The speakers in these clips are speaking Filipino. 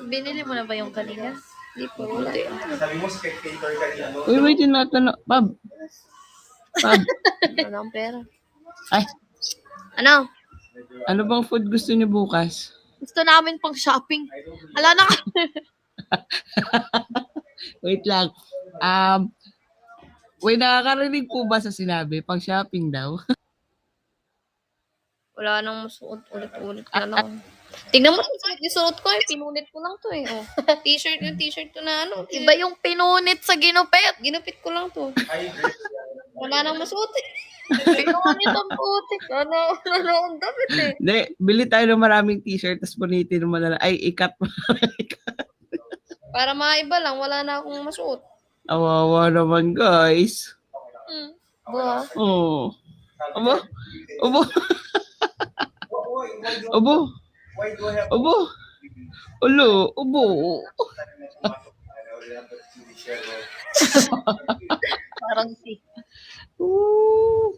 Binili mo na ba yung kanina? Hindi po. Hindi. Sabi mo, spectator kanina. Uy, wait, tinatanong. Pab. Wala akong pera. Ay, Ano? ano bang food gusto niyo bukas? Gusto namin pang shopping. Ala na ka. Wait lang. Wait, nakakarinig po ba sa sinabi? Pang shopping daw? Wala nang masuot ulit-ulit na lang. Tingnan mo yung suot ko eh. Pinunit ko lang to eh. Oh. T-shirt yung t-shirt ko na ano. Iba yung pinunit sa ginupit. Ginupit ko lang to. Wala nang masuot eh. Pinunit ang putik. Ano ang damit eh. Hindi, bili tayo ng maraming t-shirt tapos punitin mo na lang. Ay, ikat mo. Para maiba lang. Wala na akong masuot. Awawa naman, guys. Ba? Oh. Abo. Abo. Abo. Abo. Ulo. Ubo. Parang si. Ooh.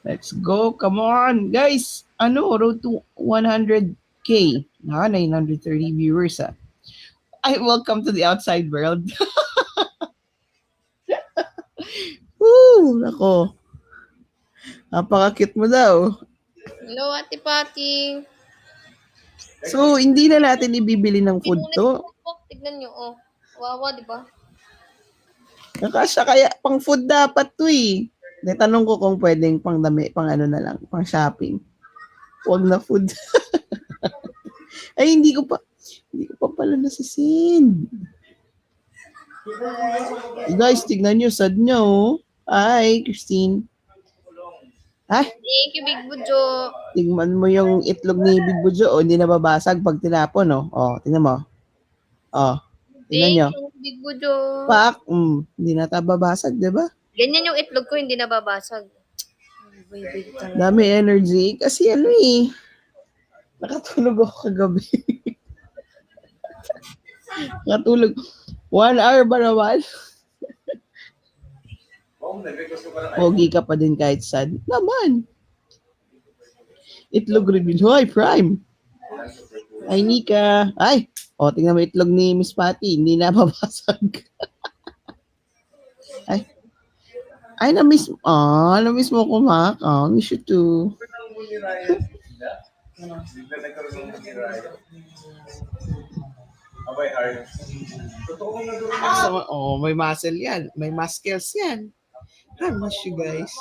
Let's go. Come on. Guys, road to 100K. 930 viewers. Ay, welcome to the outside world. Woo! Nako. Napaka-cute mo daw. Hello, Ate Pati. So, hindi na natin ibibili ng food to. Tignan nyo, oh. Wawa, di ba? Nakasya kaya, pang food dapat to eh. Tanong ko kung pwedeng pang dami, pang ano na lang, pang shopping. Huwag na food. Ay, hindi ko pa pala nasisend. Guys, tignan nyo, sad nyo. Oh. Hi, Christine. Ay, Thank you, Big Bujo. tingnan mo yung itlog ni Big Bujo. Oh, hindi nababasag pag tinapon, oh. Oh, tingnan mo. Oh, tingnan nyo. Thank you, Big Bujo. Pak, hindi na babasag, di ba? Ganyan yung itlog ko, hindi nababasag. Dami energy. Kasi ano eh. Nakatulog ako kagabi. Nakatulog. 1 hour ba naman? Pogi ka pa din kahit sad. Naman. Itlog reveal. Hoy, Prime. Ay, Nika. Ay. O, tingnan mo itlog ni Miss Patty. Hindi na mabasag. Ay. Ay, na-miss mo ko, Mac. Miss you too. May muscle yan. May muscles yan. I miss you guys.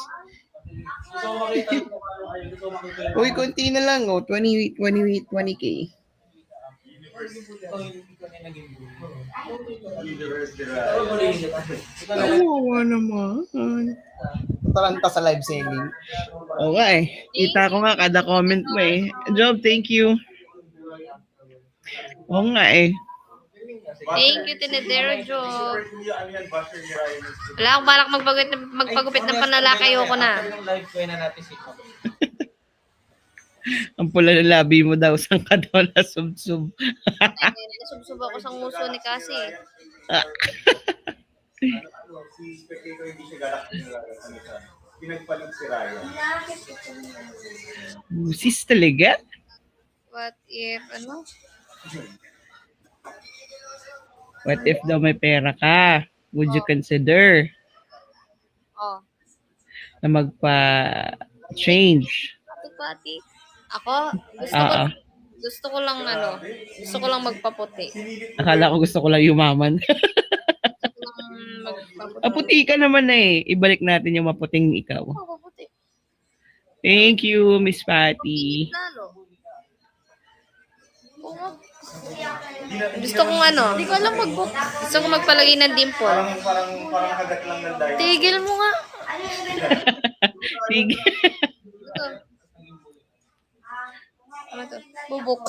Uy, konti na lang. 20K. Awawa naman. Taranta sa live selling. Okay. Kita ko nga kada comment mo eh. Job, thank you. Oo nga eh. Thank you, Tinedero Joe. Wala akong balak magpagupit ng panlalaki. Ayoko na. Ang pula ng labi mo daw. Saan ka daw nasubsub? Nasubsub ako sa nguso ni Cassie. Pinagpalit si Ryan. Busis talaga? What if, What if daw may pera ka? Would you consider na magpa-change? Pati. Ako, gusto ko lang magpaputi. Akala ko gusto ko lang yumaman. Puti ka naman na eh. Ibalik natin yung maputing ikaw. Mapaputi. Thank you, Miss Patty. Gusto kong hindi ko alam mag-book. Gusto kong magpalagay ng dimple. Parang hagat lang ng dahil. Tigil mo nga. Sige. Ano to? Bubuk.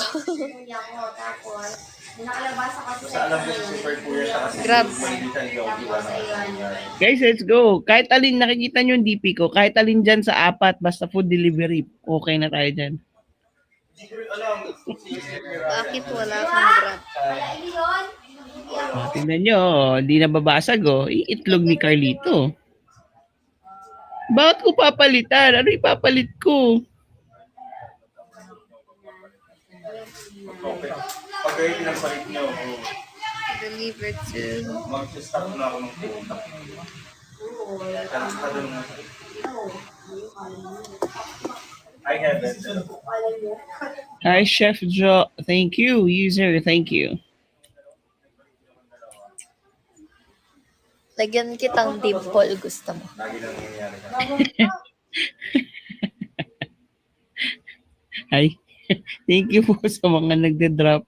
Sa alam ko si Super Kuya sa Grab. Guys, let's go. Kahit alin, nakikita nyo yung DP ko, kahit alin dyan sa apat, basta food delivery, okay na tayo dyan. Bakit wala kang grab? Tingnan nyo, hindi na babasag. Itlog ni Carlito. Bakit ko papalitan? Ano ipapalit ko? Okay. Pag kayo pinapalit nyo, Delivered to... mag-stop na ako ng puta. I have it. Hi, Chef Joe. Thank you. User, thank you. Lagyan kitang dimple, gusto mo. Lagi na nangyayari ka. Hi. Thank you po sa mga nagde-drop.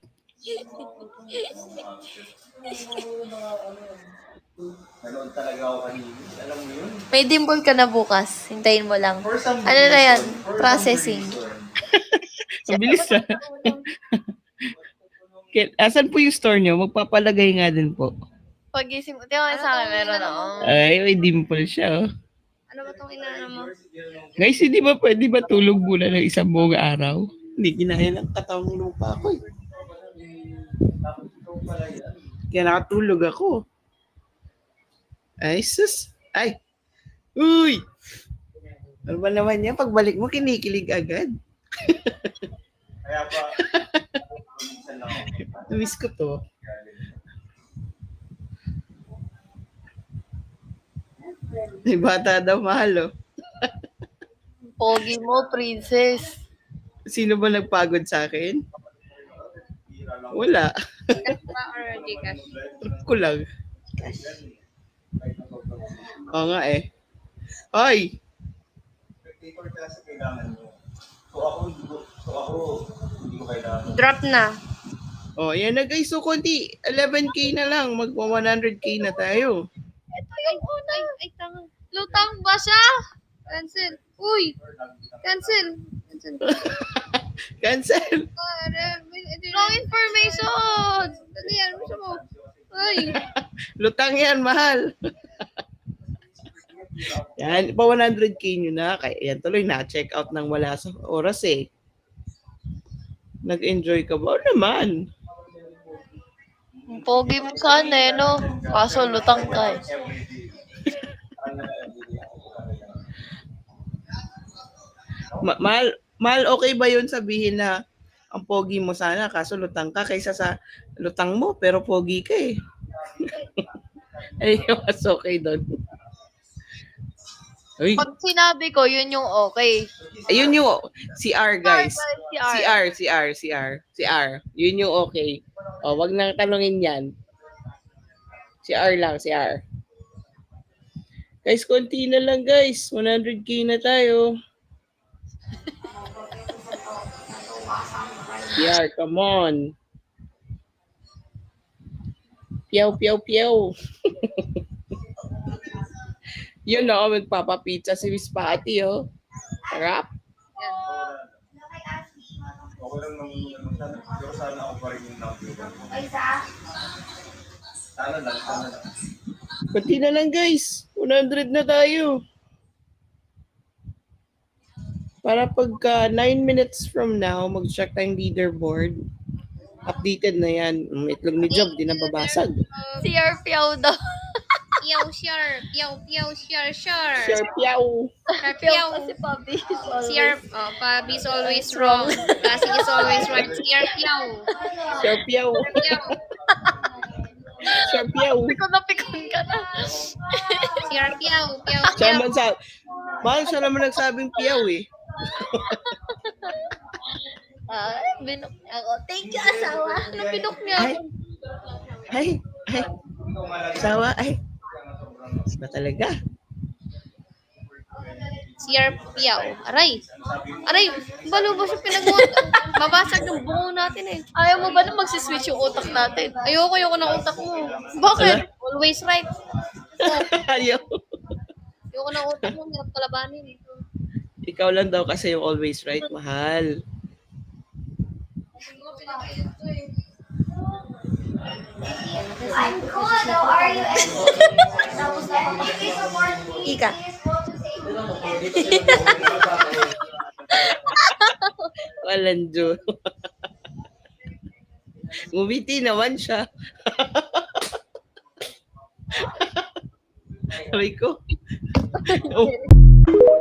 Nanood talaga ako kanina. Alam mo yun? May dimple ka na bukas. Hintayin mo lang. For some Ano na yan? reason, for some Processing. reason, Ang bilis na. Asan po yung store nyo? Magpapalagay nga din po. Pagising mo. Tiyo sa akin, meron ako. Ay, may dimple siya. Oh. Ano ba itong inaano mo? Guys, hindi ba pwede ba tulog muna ng isang buong araw? Hindi kinaya ng katawang lupa ko. Kaya nakatulog ako. Ay, sus. Ay. Uy! Ano ba naman yan? Pagbalik mo, kinikilig agad. Kaya pa, minsan lang ako. Namiss ko to. May bata daw mahal, oh. Pogi mo, princess. Sino ba nagpagod sa akin? Wala. Or Gcash? Trip ko lang. Oo nga eh. Ay! Spectator kasi kailangan mo. So ako, hindi ko kailangan. Drop na. Oh, yan na guys. So, konti. 11K na lang. Magpa 100K na tayo. Ito yung una. Ay, tanga. Lutang ba siya? Cancel. Uy! Cancel. Cancel. Cancel. Wrong information! Dali yan, gusto mo. Ay! Lutang yan, mahal. Yan, pa 100K nyo na. Kaya yan tuloy na-check out ng wala sa oras eh. Nag-enjoy ka ba? O naman. Ang pogi mo sana eh, no? Kaso lutang ka eh. Mahal, okay ba yun sabihin na ang pogi mo sana kaso lutang ka kaysa sa lutang mo pero pogi ka eh. Ay, mas okay doon. Uy, Pag sinabi ko, yun yung okay. ayun yung CR guys. CR. CR. Yun yung okay. O, wag nang tanungin yan. CR lang, CR. Guys, konti na lang guys. 100K na tayo. CR, come on. Piyaw, piyaw, piyaw. Yun o, magpapapizza si Miss Patty, oh. Sarap. Okay lang nung pero sana ako pa rin yung nakapulugan mo. Sana lang. Pati na lang guys. 100 na tayo. Para pagka 9 minutes from now, mag-check tayong leaderboard. Updated na yan. Itlog ni Job, di nababasag. CR piyaw daw. Piyaw, sure. Piyaw, sure. Sure, piyaw. Piyaw kasi Pabi. CR, Pabi's always wrong. Kasi is always right. CR, piyaw. Sure, piyaw. Piyaw. Sure, piyaw. Pikon ka na. CR, piyaw. Siya naman mahal siya naman nagsabing piyaw eh. Binok niya ako. Thank you, asawa. Binok niya Ay. ako. Ay. Sawa, ay. Ba talaga? CR, piyaw. Aray. Balo ba siya mabasag ng bungo natin eh. Ayaw mo ba na magsiswitch yung utak natin? Ayoko ng utak mo. Bakit? Always right. Ayaw. Ayoko ng utak mo. Hirap kalabanin. Ikaw lang daw kasi yung always right, mahal. I'm cool, though. Are you? Ika. Walang Diyo. Ngumiti naman siya. Sabi ko. Oh. yan.